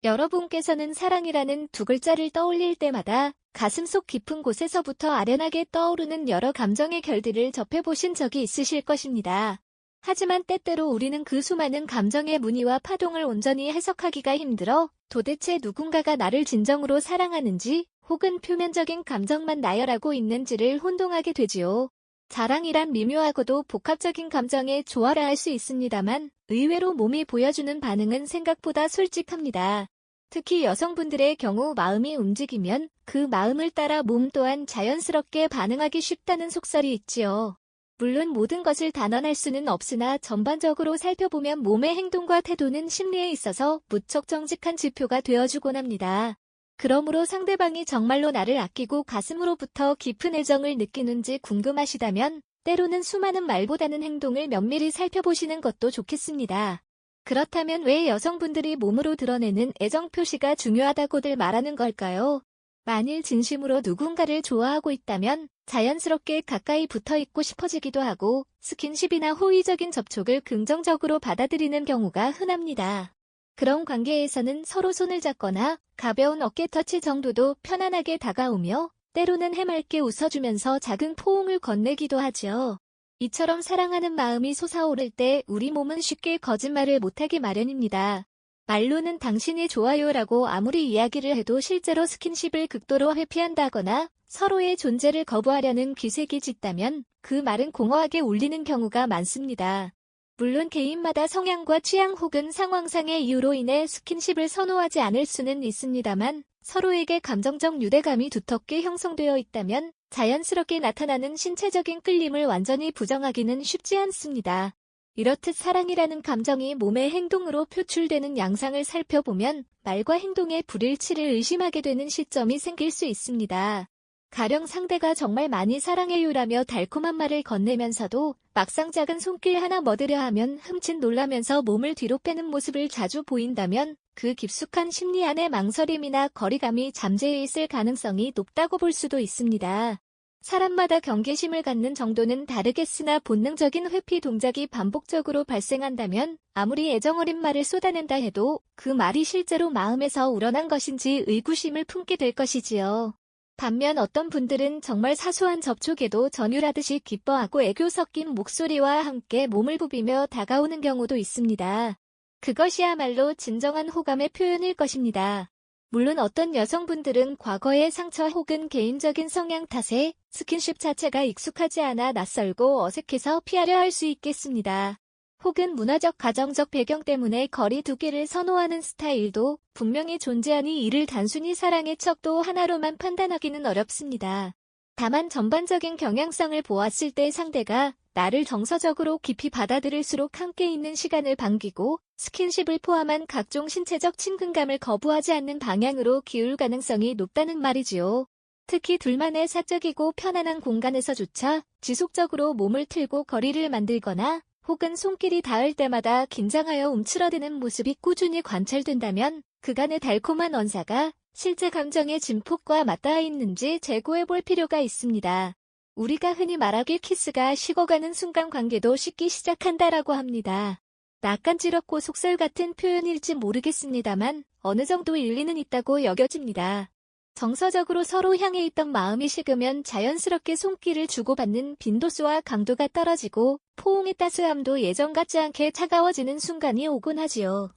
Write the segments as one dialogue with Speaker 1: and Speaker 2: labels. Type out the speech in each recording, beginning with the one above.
Speaker 1: 여러분께서는 사랑이라는 두 글자를 떠올릴 때마다 가슴속 깊은 곳에서부터 아련하게 떠오르는 여러 감정의 결들을 접해보신 적이 있으실 것입니다. 하지만 때때로 우리는 그 수많은 감정의 무늬와 파동을 온전히 해석하기가 힘들어 도대체 누군가가 나를 진정으로 사랑하는지 혹은 표면적인 감정만 나열하고 있는지를 혼동하게 되지요. 사랑이란 미묘하고도 복합적인 감정의 조화라 할 수 있습니다만 의외로 몸이 보여주는 반응은 생각보다 솔직합니다. 특히 여성분들의 경우 마음이 움직이면 그 마음을 따라 몸 또한 자연스럽게 반응하기 쉽다는 속설이 있지요. 물론 모든 것을 단언할 수는 없으나 전반적으로 살펴보면 몸의 행동과 태도는 심리에 있어서 무척 정직한 지표가 되어주곤 합니다. 그러므로 상대방이 정말로 나를 아끼고 가슴으로부터 깊은 애정을 느끼는지 궁금하시다면 때로는 수많은 말보다는 행동을 면밀히 살펴보시는 것도 좋겠습니다. 그렇다면 왜 여성분들이 몸으로 드러내는 애정 표시가 중요하다고들 말하는 걸까요? 만일 진심으로 누군가를 좋아하고 있다면 자연스럽게 가까이 붙어있고 싶어지기도 하고 스킨십이나 호의적인 접촉을 긍정적으로 받아들이는 경우가 흔합니다. 그런 관계에서는 서로 손을 잡거나 가벼운 어깨 터치 정도도 편안하게 다가오며 때로는 해맑게 웃어주면서 작은 포옹을 건네기도 하죠. 이처럼 사랑하는 마음이 솟아오를 때 우리 몸은 쉽게 거짓말을 못하기 마련입니다. 말로는 당신이 좋아요라고 아무리 이야기를 해도 실제로 스킨십을 극도로 회피한다거나 서로의 존재를 거부하려는 기색이 짙다면 그 말은 공허하게 울리는 경우가 많습니다. 물론 개인마다 성향과 취향 혹은 상황상의 이유로 인해 스킨십을 선호하지 않을 수는 있습니다만 서로에게 감정적 유대감이 두텁게 형성되어 있다면 자연스럽게 나타나는 신체적인 끌림을 완전히 부정하기는 쉽지 않습니다. 이렇듯 사랑이라는 감정이 몸의 행동으로 표출되는 양상을 살펴보면 말과 행동의 불일치를 의심하게 되는 시점이 생길 수 있습니다. 가령 상대가 정말 많이 사랑해요라며 달콤한 말을 건네면서도 막상 작은 손길 하나 먹으려 하면 흠칫 놀라면서 몸을 뒤로 빼는 모습을 자주 보인다면 그 깊숙한 심리 안에 망설임이나 거리감이 잠재해 있을 가능성이 높다고 볼 수도 있습니다. 사람마다 경계심을 갖는 정도는 다르겠으나 본능적인 회피 동작이 반복적으로 발생한다면 아무리 애정어린 말을 쏟아낸다 해도 그 말이 실제로 마음에서 우러난 것인지 의구심을 품게 될 것이지요. 반면 어떤 분들은 정말 사소한 접촉에도 전율하듯이 기뻐하고 애교 섞인 목소리와 함께 몸을 부비며 다가오는 경우도 있습니다. 그것이야말로 진정한 호감의 표현일 것입니다. 물론 어떤 여성분들은 과거의 상처 혹은 개인적인 성향 탓에 스킨십 자체가 익숙하지 않아 낯설고 어색해서 피하려 할 수 있겠습니다. 혹은 문화적 가정적 배경 때문에 거리 두기를 선호하는 스타일도 분명히 존재하니 이를 단순히 사랑의 척도 하나로만 판단하기는 어렵습니다. 다만 전반적인 경향성을 보았을 때 상대가 나를 정서적으로 깊이 받아들일수록 함께 있는 시간을 반기고 스킨십을 포함한 각종 신체적 친근감을 거부하지 않는 방향으로 기울 가능성이 높다는 말이지요. 특히 둘만의 사적이고 편안한 공간에서조차 지속적으로 몸을 틀고 거리를 만들거나 혹은 손길이 닿을 때마다 긴장하여 움츠러드는 모습이 꾸준히 관찰된다면 그간의 달콤한 언사가 실제 감정의 진폭과 맞닿아 있는지 재고해 볼 필요가 있습니다. 우리가 흔히 말하길 키스가 식어가는 순간 관계도 식기 시작한다라고 합니다. 낯간지럽고 속설 같은 표현일지 모르겠습니다만 어느 정도 일리는 있다고 여겨집니다. 정서적으로 서로 향해 있던 마음이 식으면 자연스럽게 손길을 주고받는 빈도수와 강도가 떨어지고 포옹의 따스함도 예전 같지 않게 차가워지는 순간이 오곤 하지요.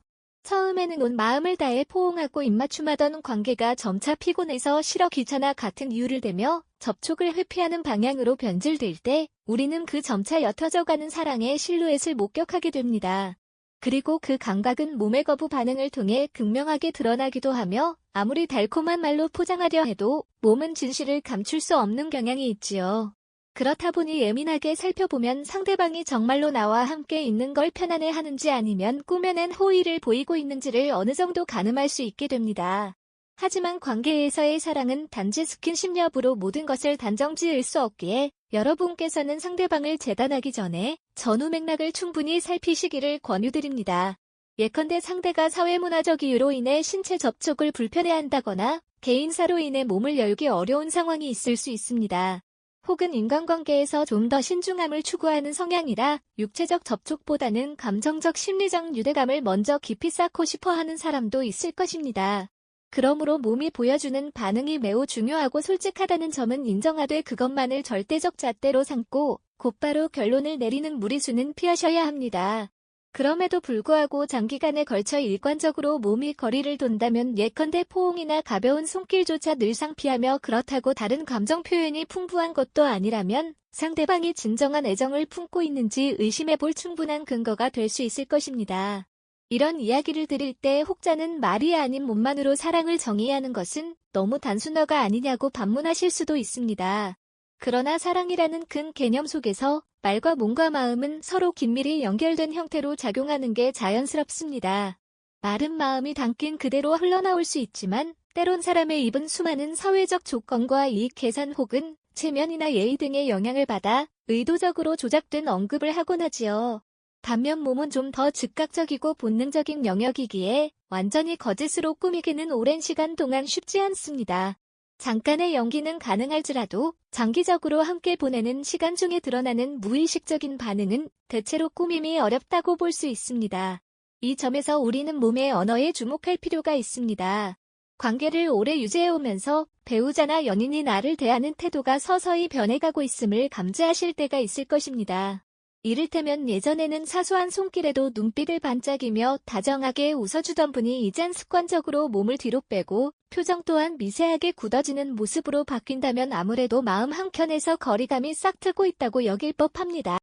Speaker 1: 처음에는 온 마음을 다해 포옹하고 입맞춤하던 관계가 점차 피곤해서 싫어 귀찮아 같은 이유를 대며 접촉을 회피하는 방향으로 변질될 때 우리는 그 점차 옅어져가는 사랑의 실루엣을 목격하게 됩니다. 그리고 그 감각은 몸의 거부 반응을 통해 극명하게 드러나기도 하며 아무리 달콤한 말로 포장하려 해도 몸은 진실을 감출 수 없는 경향이 있지요. 그렇다 보니 예민하게 살펴보면 상대방이 정말로 나와 함께 있는 걸 편안해하는지 아니면 꾸며낸 호의를 보이고 있는지를 어느 정도 가늠할 수 있게 됩니다. 하지만 관계에서의 사랑은 단지 스킨십 여부로 모든 것을 단정 지을 수 없기에 여러분께서는 상대방을 재단하기 전에 전후 맥락을 충분히 살피시기를 권유드립니다. 예컨대 상대가 사회문화적 이유로 인해 신체 접촉을 불편해한다거나 개인사로 인해 몸을 열기 어려운 상황이 있을 수 있습니다. 혹은 인간관계에서 좀 더 신중함을 추구하는 성향이라 육체적 접촉보다는 감정적 심리적 유대감을 먼저 깊이 쌓고 싶어 하는 사람도 있을 것입니다. 그러므로 몸이 보여주는 반응이 매우 중요하고 솔직하다는 점은 인정하되 그것만을 절대적 잣대로 삼고 곧바로 결론을 내리는 무리수는 피하셔야 합니다. 그럼에도 불구하고 장기간에 걸쳐 일관적으로 몸이 거리를 둔다면 예컨대 포옹이나 가벼운 손길조차 늘 상피하며 그렇다고 다른 감정 표현이 풍부한 것도 아니라면 상대방이 진정한 애정을 품고 있는지 의심해볼 충분한 근거가 될 수 있을 것입니다. 이런 이야기를 들을 때 혹자는 말이 아닌 몸만으로 사랑을 정의하는 것은 너무 단순화가 아니냐고 반문하실 수도 있습니다. 그러나 사랑이라는 큰 개념 속에서 말과 몸과 마음은 서로 긴밀히 연결된 형태로 작용하는 게 자연스럽습니다. 말은 마음이 담긴 그대로 흘러나올 수 있지만 때론 사람의 입은 수많은 사회적 조건과 이익 계산 혹은 체면이나 예의 등의 영향을 받아 의도적으로 조작된 언급을 하곤 하지요. 반면 몸은 좀 더 즉각적이고 본능적인 영역이기에 완전히 거짓으로 꾸미기는 오랜 시간 동안 쉽지 않습니다. 잠깐의 연기는 가능할지라도 장기적으로 함께 보내는 시간 중에 드러나는 무의식적인 반응은 대체로 꾸밈이 어렵다고 볼 수 있습니다. 이 점에서 우리는 몸의 언어에 주목할 필요가 있습니다. 관계를 오래 유지해오면서 배우자나 연인이 나를 대하는 태도가 서서히 변해가고 있음을 감지하실 때가 있을 것입니다. 이를테면 예전에는 사소한 손길에도 눈빛을 반짝이며 다정하게 웃어주던 분이 이젠 습관적으로 몸을 뒤로 빼고 표정 또한 미세하게 굳어지는 모습으로 바뀐다면 아무래도 마음 한켠에서 거리감이 싹 트고 있다고 여길 법합니다.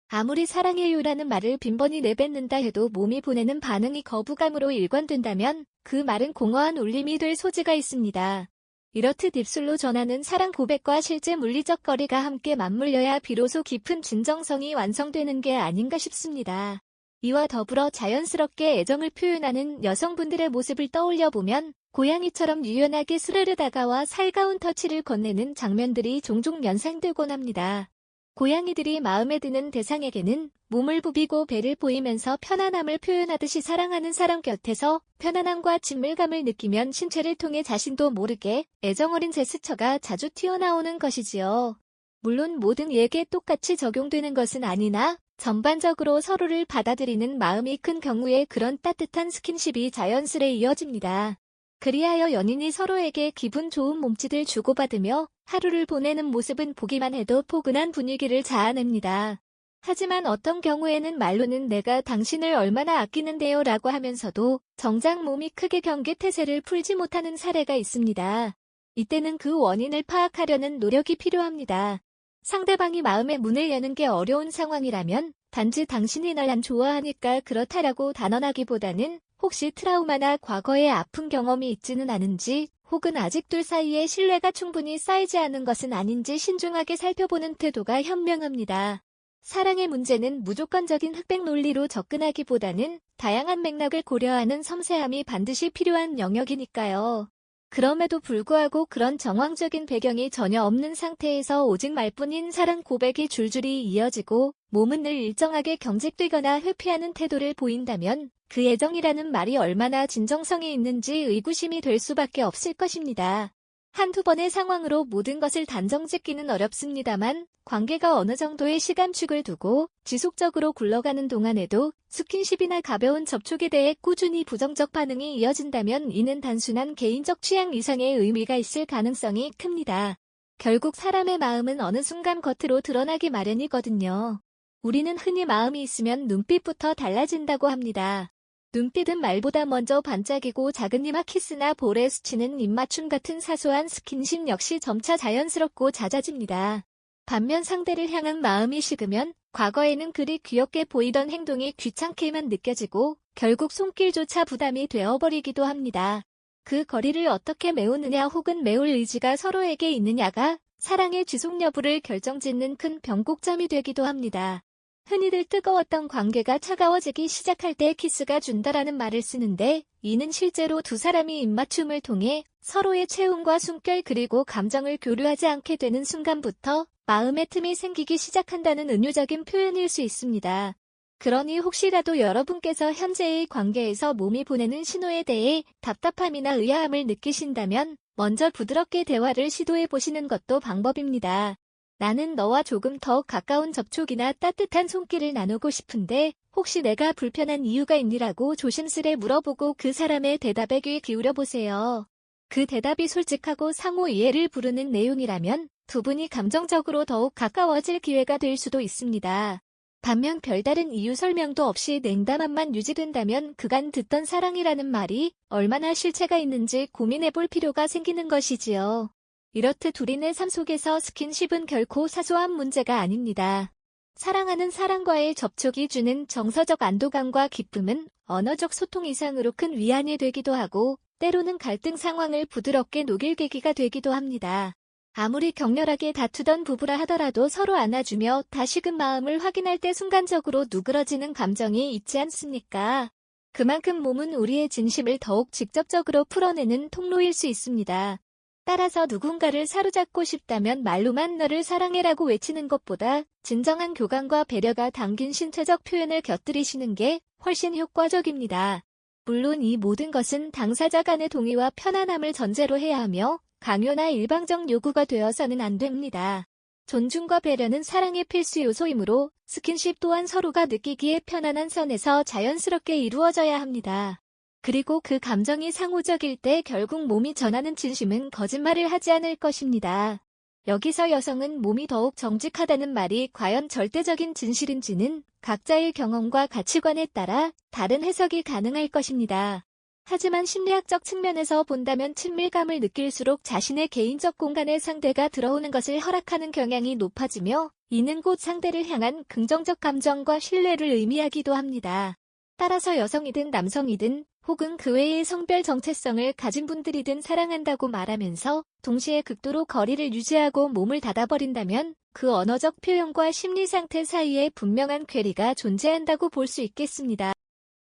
Speaker 1: 아무리 사랑해요라는 말을 빈번히 내뱉는다 해도 몸이 보내는 반응이 거부감으로 일관된다면 그 말은 공허한 울림이 될 소지가 있습니다. 이렇듯 입술로 전하는 사랑 고백과 실제 물리적 거리가 함께 맞물려야 비로소 깊은 진정성이 완성되는 게 아닌가 싶습니다. 이와 더불어 자연스럽게 애정을 표현하는 여성분들의 모습을 떠올려보면 고양이처럼 유연하게 스르르 다가와 살가운 터치를 건네는 장면들이 종종 연상되곤 합니다. 고양이들이 마음에 드는 대상에게는 몸을 부비고 배를 보이면서 편안함을 표현하듯이 사랑하는 사람 곁에서 편안함과 친밀감을 느끼면 신체를 통해 자신도 모르게 애정어린 제스처가 자주 튀어나오는 것이지요. 물론 모든 이에게 똑같이 적용되는 것은 아니나 전반적으로 서로를 받아들이는 마음이 큰 경우에 그런 따뜻한 스킨십이 자연스레 이어집니다. 그리하여 연인이 서로에게 기분 좋은 몸짓을 주고받으며 하루를 보내는 모습은 보기만 해도 포근한 분위기를 자아냅니다. 하지만 어떤 경우에는 말로는 내가 당신을 얼마나 아끼는데요 라고 하면서도 정작 몸이 크게 경계태세를 풀지 못하는 사례가 있습니다. 이때는 그 원인을 파악하려는 노력이 필요합니다. 상대방이 마음의 문을 여는 게 어려운 상황이라면 단지 당신이 날 안 좋아하니까 그렇다라고 단언하기보다는 혹시 트라우마나 과거의 아픈 경험이 있지는 않은지 혹은 아직 둘 사이에 신뢰가 충분히 쌓이지 않은 것은 아닌지 신중하게 살펴보는 태도가 현명합니다. 사랑의 문제는 무조건적인 흑백 논리로 접근하기보다는 다양한 맥락을 고려하는 섬세함이 반드시 필요한 영역이니까요. 그럼에도 불구하고 그런 정황적인 배경이 전혀 없는 상태에서 오직 말뿐인 사랑 고백이 줄줄이 이어지고 몸은 늘 일정하게 경직되거나 회피하는 태도를 보인다면 그 애정이라는 말이 얼마나 진정성이 있는지 의구심이 될 수밖에 없을 것입니다. 한두 번의 상황으로 모든 것을 단정짓기는 어렵습니다만 관계가 어느 정도의 시간축을 두고 지속적으로 굴러가는 동안에도 스킨십이나 가벼운 접촉에 대해 꾸준히 부정적 반응이 이어진다면 이는 단순한 개인적 취향 이상의 의미가 있을 가능성이 큽니다. 결국 사람의 마음은 어느 순간 겉으로 드러나기 마련이거든요. 우리는 흔히 마음이 있으면 눈빛부터 달라진다고 합니다. 눈빛은 말보다 먼저 반짝이고 작은 이마 키스나 볼에 스치는 입맞춤 같은 사소한 스킨십 역시 점차 자연스럽고 잦아집니다. 반면 상대를 향한 마음이 식으면 과거에는 그리 귀엽게 보이던 행동이 귀찮게만 느껴지고 결국 손길조차 부담이 되어버리기도 합니다. 그 거리를 어떻게 메우느냐 혹은 메울 의지가 서로에게 있느냐가 사랑의 지속 여부를 결정짓는 큰 변곡점이 되기도 합니다. 흔히들 뜨거웠던 관계가 차가워지기 시작할 때 키스가 준다라는 말을 쓰는데 이는 실제로 두 사람이 입맞춤을 통해 서로의 체온과 숨결 그리고 감정을 교류하지 않게 되는 순간부터 마음의 틈이 생기기 시작한다는 은유적인 표현일 수 있습니다. 그러니 혹시라도 여러분께서 현재의 관계에서 몸이 보내는 신호에 대해 답답함이나 의아함을 느끼신다면 먼저 부드럽게 대화를 시도해 보시는 것도 방법입니다. 나는 너와 조금 더 가까운 접촉이나 따뜻한 손길을 나누고 싶은데 혹시 내가 불편한 이유가 있니라고 조심스레 물어보고 그 사람의 대답에 귀 기울여 보세요. 그 대답이 솔직하고 상호 이해를 부르는 내용이라면 두 분이 감정적으로 더욱 가까워질 기회가 될 수도 있습니다. 반면 별다른 이유 설명도 없이 냉담함만 유지된다면 그간 듣던 사랑이라는 말이 얼마나 실체가 있는지 고민해볼 필요가 생기는 것이지요. 이렇듯 우리네 삶 속에서 스킨십은 결코 사소한 문제가 아닙니다. 사랑하는 사람과의 접촉이 주는 정서적 안도감과 기쁨은 언어적 소통 이상으로 큰 위안이 되기도 하고 때로는 갈등 상황을 부드럽게 녹일 계기가 되기도 합니다. 아무리 격렬하게 다투던 부부라 하더라도 서로 안아주며 다시금 마음을 확인할 때 순간적으로 누그러지는 감정이 있지 않습니까? 그만큼 몸은 우리의 진심을 더욱 직접적으로 풀어내는 통로일 수 있습니다. 따라서 누군가를 사로잡고 싶다면 말로만 너를 사랑해라고 외치는 것보다 진정한 교감과 배려가 담긴 신체적 표현을 곁들이시는 게 훨씬 효과적입니다. 물론 이 모든 것은 당사자 간의 동의와 편안함을 전제로 해야 하며 강요나 일방적 요구가 되어서는 안 됩니다. 존중과 배려는 사랑의 필수 요소이므로 스킨십 또한 서로가 느끼기에 편안한 선에서 자연스럽게 이루어져야 합니다. 그리고 그 감정이 상호적일 때 결국 몸이 전하는 진심은 거짓말을 하지 않을 것입니다. 여기서 여성은 몸이 더욱 정직하다는 말이 과연 절대적인 진실인지는 각자의 경험과 가치관에 따라 다른 해석이 가능할 것입니다. 하지만 심리학적 측면에서 본다면 친밀감을 느낄수록 자신의 개인적 공간에 상대가 들어오는 것을 허락하는 경향이 높아지며 이는 곧 상대를 향한 긍정적 감정과 신뢰를 의미하기도 합니다. 따라서 여성이든 남성이든 혹은 그 외의 성별 정체성을 가진 분들이든 사랑한다고 말하면서 동시에 극도로 거리를 유지하고 몸을 닫아버린다면 그 언어적 표현과 심리 상태 사이에 분명한 괴리가 존재한다고 볼 수 있겠습니다.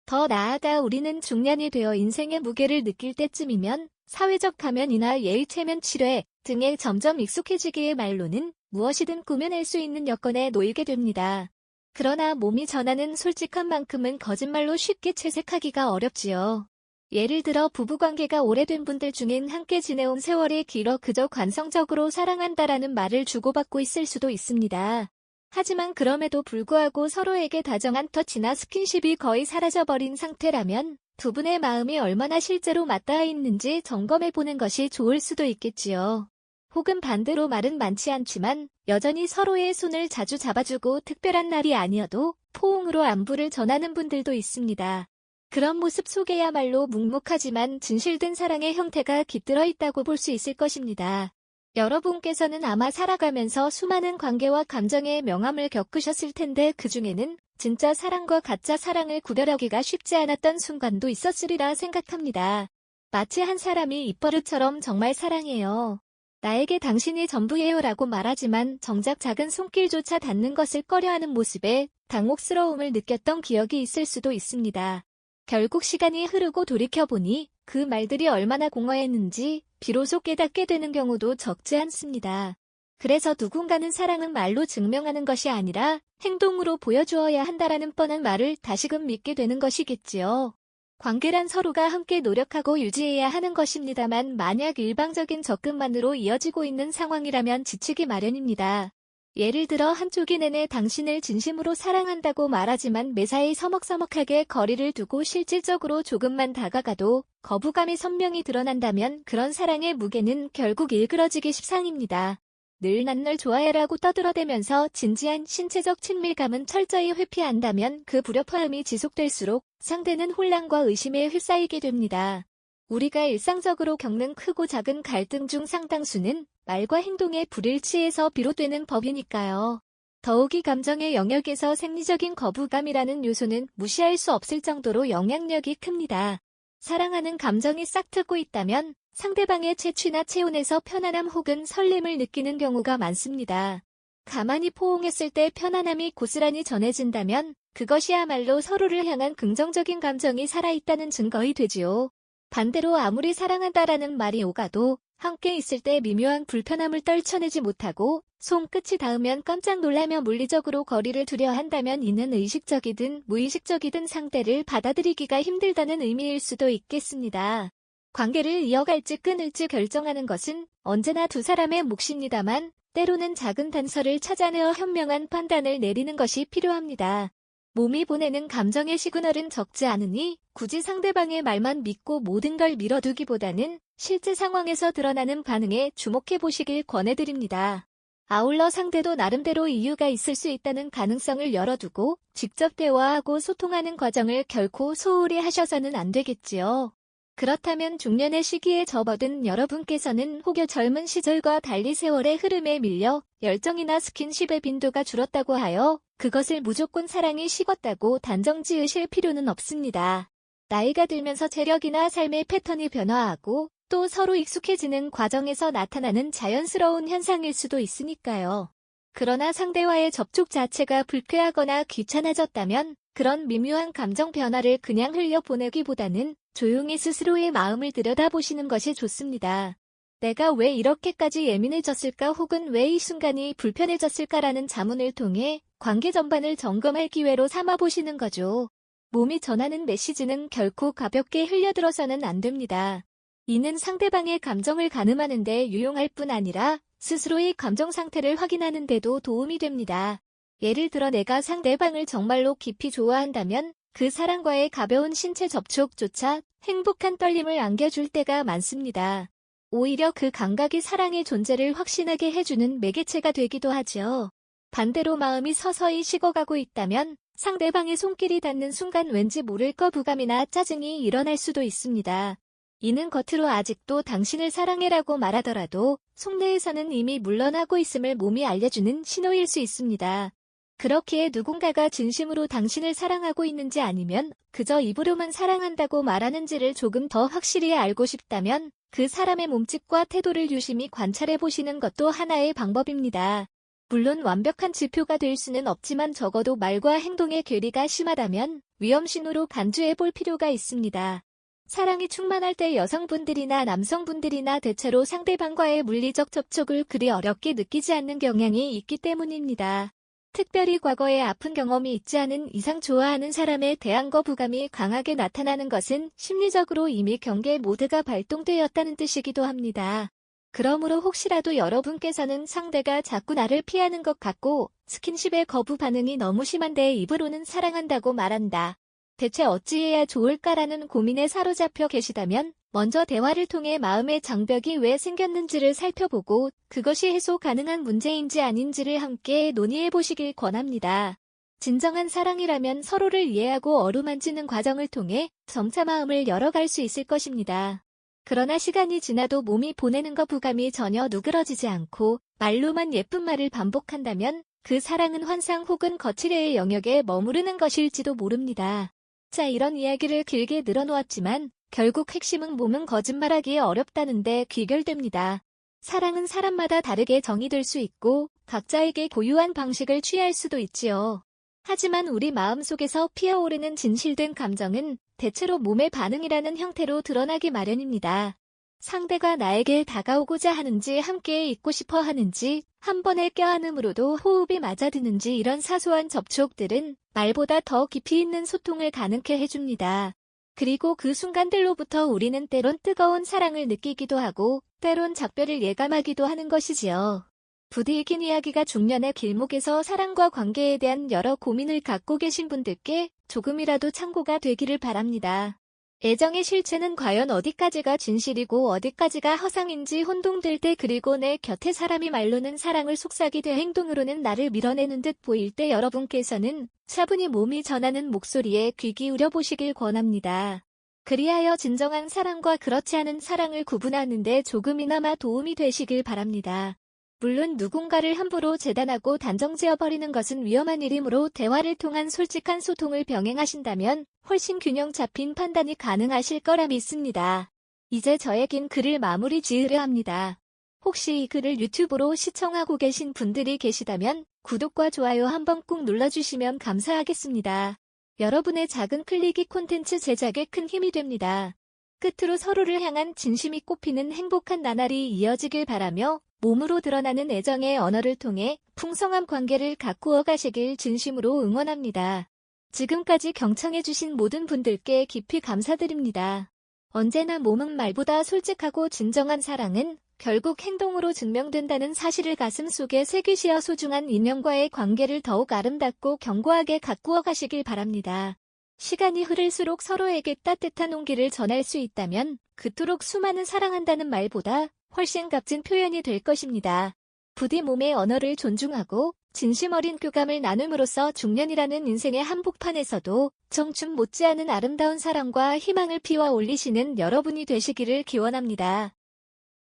Speaker 1: 더 나아가 우리는 중년이 되어 인생의 무게를 느낄 때쯤이면 사회적 가면이나 예의 체면 치레 등에 점점 익숙해지기에 말로는 무엇이든 꾸며낼 수 있는 여건에 놓이게 됩니다. 그러나 몸이 전하는 솔직한 만큼은 거짓말로 쉽게 채색하기가 어렵지요. 예를 들어 부부관계가 오래된 분들 중엔 함께 지내온 세월이 길어 그저 관성적으로 사랑한다라는 말을 주고받고 있을 수도 있습니다. 하지만 그럼에도 불구하고 서로에게 다정한 터치나 스킨십이 거의 사라져버린 상태라면 두 분의 마음이 얼마나 실제로 맞닿아 있는지 점검해보는 것이 좋을 수도 있겠지요. 혹은 반대로 말은 많지 않지만 여전히 서로의 손을 자주 잡아주고 특별한 날이 아니어도 포옹으로 안부를 전하는 분들도 있습니다. 그런 모습 속에야말로 묵묵하지만 진실된 사랑의 형태가 깃들어 있다고 볼 수 있을 것입니다. 여러분께서는 아마 살아가면서 수많은 관계와 감정의 명함을 겪으셨을 텐데 그중에는 진짜 사랑과 가짜 사랑을 구별하기가 쉽지 않았던 순간도 있었으리라 생각합니다. 마치 한 사람이 입버릇처럼 정말 사랑해요. 나에게 당신이 전부예요라고 말하지만 정작 작은 손길조차 닿는 것을 꺼려하는 모습에 당혹스러움을 느꼈던 기억이 있을 수도 있습니다. 결국 시간이 흐르고 돌이켜보니 그 말들이 얼마나 공허했는지 비로소 깨닫게 되는 경우도 적지 않습니다. 그래서 누군가는 사랑은 말로 증명하는 것이 아니라 행동으로 보여주어야 한다라는 뻔한 말을 다시금 믿게 되는 것이겠지요. 관계란 서로가 함께 노력하고 유지해야 하는 것입니다만 만약 일방적인 접근만으로 이어지고 있는 상황이라면 지치기 마련입니다. 예를 들어 한쪽이 내내 당신을 진심으로 사랑한다고 말하지만 매사에 서먹서먹하게 거리를 두고 실질적으로 조금만 다가가도 거부감이 선명히 드러난다면 그런 사랑의 무게는 결국 일그러지기 십상입니다. 늘 난 널 좋아해라고 떠들어대면서 진지한 신체적 친밀감은 철저히 회피한다면 그 불협화음이 지속될수록 상대는 혼란과 의심에 휩싸이게 됩니다. 우리가 일상적으로 겪는 크고 작은 갈등 중 상당수는 말과 행동의 불일치에서 비롯되는 법이니까요. 더욱이 감정의 영역에서 생리적인 거부감이라는 요소는 무시할 수 없을 정도로 영향력이 큽니다. 사랑하는 감정이 싹트고 있다면 상대방의 채취나 체온에서 편안함 혹은 설렘을 느끼는 경우가 많습니다. 가만히 포옹했을 때 편안함이 고스란히 전해진다면 그것이야말로 서로를 향한 긍정적인 감정이 살아있다는 증거이 되지요. 반대로 아무리 사랑한다라는 말이 오가도 함께 있을 때 미묘한 불편함을 떨쳐내지 못하고 손끝이 닿으면 깜짝 놀라며 물리적으로 거리를 두려 한다면 이는 의식적이든 무의식적이든 상대를 받아들이기가 힘들다는 의미일 수도 있겠습니다. 관계를 이어갈지 끊을지 결정하는 것은 언제나 두 사람의 몫입니다만 때로는 작은 단서를 찾아내어 현명한 판단을 내리는 것이 필요합니다. 몸이 보내는 감정의 시그널은 적지 않으니 굳이 상대방의 말만 믿고 모든 걸 밀어두기보다는 실제 상황에서 드러나는 반응에 주목해 보시길 권해드립니다. 아울러 상대도 나름대로 이유가 있을 수 있다는 가능성을 열어두고 직접 대화하고 소통하는 과정을 결코 소홀히 하셔서는 안 되겠지요. 그렇다면 중년의 시기에 접어든 여러분께서는 혹여 젊은 시절과 달리 세월의 흐름에 밀려 열정이나 스킨십의 빈도가 줄었다고 하여 그것을 무조건 사랑이 식었다고 단정 지으실 필요는 없습니다. 나이가 들면서 체력이나 삶의 패턴이 변화하고 또 서로 익숙해지는 과정에서 나타나는 자연스러운 현상일 수도 있으니까요. 그러나 상대와의 접촉 자체가 불쾌하거나 귀찮아졌다면 그런 미묘한 감정 변화를 그냥 흘려보내기보다는 조용히 스스로의 마음을 들여다보시는 것이 좋습니다. 내가 왜 이렇게까지 예민해졌을까 혹은 왜 이 순간이 불편해졌을까라는 자문을 통해 관계 전반을 점검할 기회로 삼아보시는 거죠. 몸이 전하는 메시지는 결코 가볍게 흘려들어서는 안 됩니다. 이는 상대방의 감정을 가늠하는 데 유용할 뿐 아니라 스스로의 감정 상태를 확인하는 데도 도움이 됩니다. 예를 들어 내가 상대방을 정말로 깊이 좋아한다면 그 사람과의 가벼운 신체 접촉조차 행복한 떨림을 안겨줄 때가 많습니다. 오히려 그 감각이 사랑의 존재를 확신하게 해주는 매개체가 되기도 하죠. 반대로 마음이 서서히 식어가고 있다면 상대방의 손길이 닿는 순간 왠지 모를 거부감이나 짜증이 일어날 수도 있습니다. 이는 겉으로 아직도 당신을 사랑해라고 말하더라도 속내에서는 이미 물러나고 있음을 몸이 알려주는 신호일 수 있습니다. 그렇기에 누군가가 진심으로 당신을 사랑하고 있는지 아니면 그저 입으로만 사랑한다고 말하는지를 조금 더 확실히 알고 싶다면 그 사람의 몸짓과 태도를 유심히 관찰해 보시는 것도 하나의 방법입니다. 물론 완벽한 지표가 될 수는 없지만 적어도 말과 행동의 괴리가 심하다면 위험신호로 간주해 볼 필요가 있습니다. 사랑이 충만할 때 여성분들이나 남성분들이나 대체로 상대방과의 물리적 접촉을 그리 어렵게 느끼지 않는 경향이 있기 때문입니다. 특별히 과거에 아픈 경험이 있지 않은 이상 좋아하는 사람에 대한 거부감이 강하게 나타나는 것은 심리적으로 이미 경계 모드가 발동되었다는 뜻이기도 합니다. 그러므로 혹시라도 여러분께서는 상대가 자꾸 나를 피하는 것 같고 스킨십의 거부 반응이 너무 심한데 입으로는 사랑한다고 말한다. 대체 어찌해야 좋을까라는 고민에 사로잡혀 계시다면 먼저 대화를 통해 마음의 장벽이 왜 생겼는지를 살펴보고 그것이 해소 가능한 문제인지 아닌지를 함께 논의해 보시길 권합니다. 진정한 사랑이라면 서로를 이해하고 어루만지는 과정을 통해 점차 마음을 열어갈 수 있을 것입니다. 그러나 시간이 지나도 몸이 보내는 거부감이 전혀 누그러지지 않고 말로만 예쁜 말을 반복한다면 그 사랑은 환상 혹은 거칠애의 영역에 머무르는 것일지도 모릅니다. 자, 이런 이야기를 길게 늘어놓았지만 결국 핵심은 몸은 거짓말하기 어렵다는데 귀결됩니다. 사랑은 사람마다 다르게 정의될 수 있고 각자에게 고유한 방식을 취할 수도 있지요. 하지만 우리 마음속에서 피어오르는 진실된 감정은 대체로 몸의 반응이라는 형태로 드러나기 마련입니다. 상대가 나에게 다가오고자 하는지 함께 있고 싶어 하는지 한 번의 껴안음으로도 호흡이 맞아드는지 이런 사소한 접촉들은 말보다 더 깊이 있는 소통을 가능케 해줍니다. 그리고 그 순간들로부터 우리는 때론 뜨거운 사랑을 느끼기도 하고 때론 작별을 예감하기도 하는 것이지요. 부디 긴 이야기가 중년의 길목에서 사랑과 관계에 대한 여러 고민을 갖고 계신 분들께 조금이라도 참고가 되기를 바랍니다. 애정의 실체는 과연 어디까지가 진실이고 어디까지가 허상인지 혼동될 때 그리고 내 곁에 사람이 말로는 사랑을 속삭이되 행동으로는 나를 밀어내는 듯 보일 때 여러분께서는 차분히 몸이 전하는 목소리에 귀 기울여 보시길 권합니다. 그리하여 진정한 사랑과 그렇지 않은 사랑을 구분하는 데 조금이나마 도움이 되시길 바랍니다. 물론 누군가를 함부로 재단하고 단정지어버리는 것은 위험한 일이므로 대화를 통한 솔직한 소통을 병행하신다면 훨씬 균형 잡힌 판단이 가능하실 거라 믿습니다. 이제 저의 긴 글을 마무리 지으려 합니다. 혹시 이 글을 유튜브로 시청하고 계신 분들이 계시다면 구독과 좋아요 한번 꾹 눌러주시면 감사하겠습니다. 여러분의 작은 클릭이 콘텐츠 제작에 큰 힘이 됩니다. 끝으로 서로를 향한 진심이 꽃피는 행복한 나날이 이어지길 바라며 몸으로 드러나는 애정의 언어를 통해 풍성한 관계를 가꾸어 가시길 진심으로 응원합니다. 지금까지 경청해주신 모든 분들께 깊이 감사드립니다. 언제나 몸은 말보다 솔직하고 진정한 사랑은 결국 행동으로 증명된다는 사실을 가슴속에 새기시어 소중한 인연과의 관계를 더욱 아름답고 견고하게 가꾸어 가시길 바랍니다. 시간이 흐를수록 서로에게 따뜻한 온기를 전할 수 있다면 그토록 수많은 사랑한다는 말보다 훨씬 값진 표현이 될 것입니다. 부디 몸의 언어를 존중하고 진심 어린 교감을 나눔으로써 중년이라는 인생의 한복판에서도 청춘 못지않은 아름다운 사랑과 희망을 피워 올리시는 여러분이 되시기를 기원합니다.